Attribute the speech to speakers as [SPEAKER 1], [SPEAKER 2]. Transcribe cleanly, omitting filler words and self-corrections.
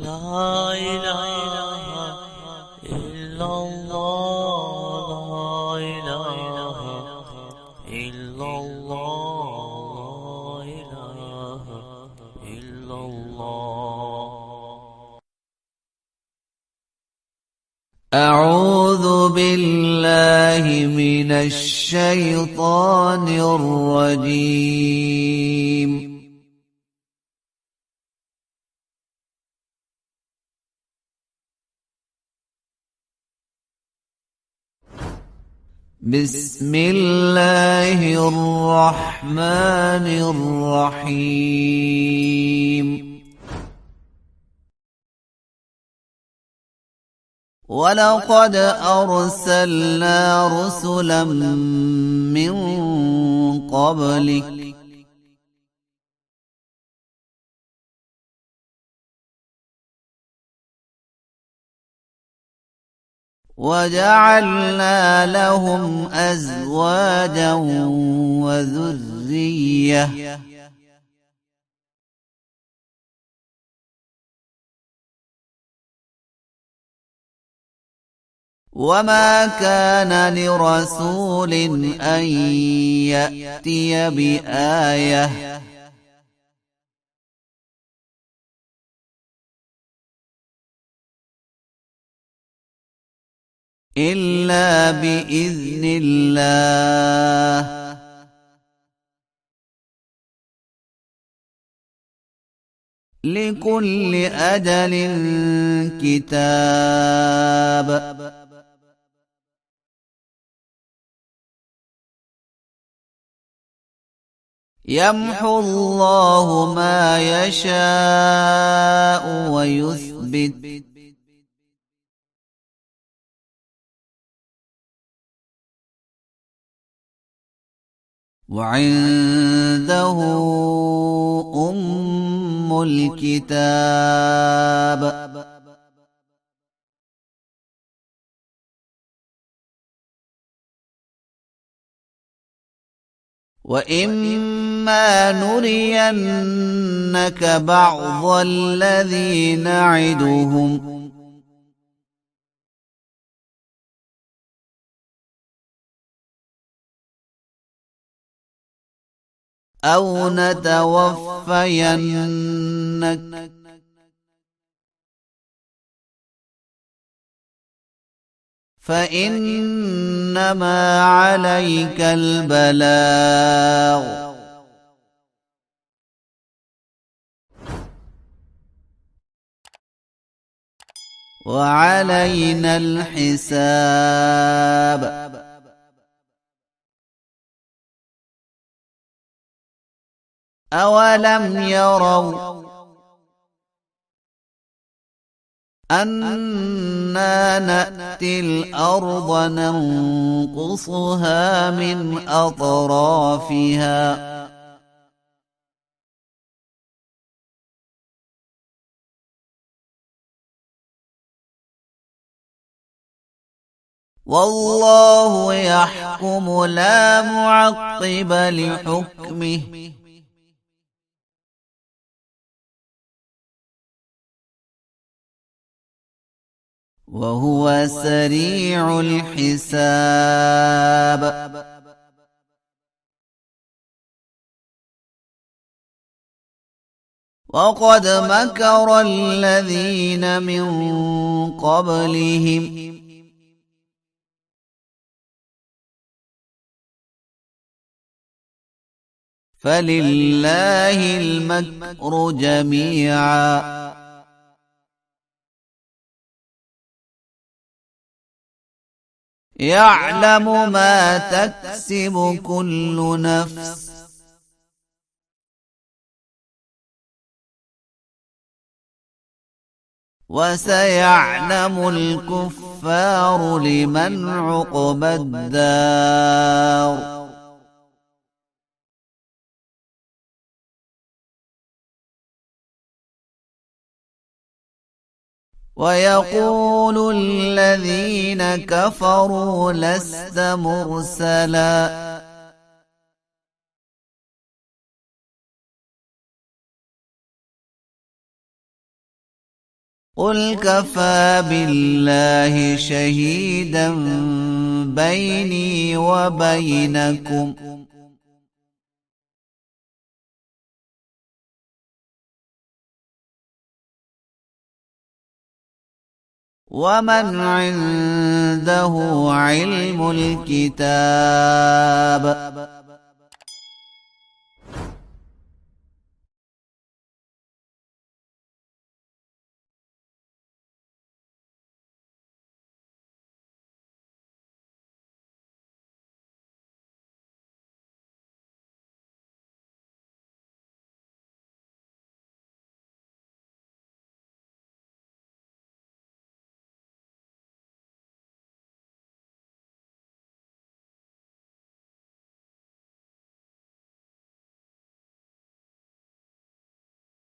[SPEAKER 1] لا إله إلا الله، لا إله إلا الله، لا إله إلا الله.
[SPEAKER 2] أعوذ بالله من الشيطان الرجيم. بسم الله الرحمن الرحيم. ولقد أرسلنا رسلا من قبلك وجعلنا لهم أزواجا وذرية وما كان لرسول أن يأتي بآية إلا بإذن الله. لكل أجل كتاب. يمحو الله ما يشاء ويثبت وعنده أم الكتاب. وإما نرينك بعض الذي نعدهم أو نتوفينك فإنما عليك البلاغ وعلينا الحساب. أولم يروا أنا نأتي الأرض ننقصها من أطرافها والله يحكم لا معقب لحكمه وهو سريع الحساب. وقد مكر الذين من قبلهم فلله المكر جميعا يعلم ما تكسب كل نفس وسيعلم الكفار لمن عقبى الدار. ويقول الذين كفروا لست مرسلا قل كفى بالله شهيدا بيني وبينكم ومن عنده علم الكتاب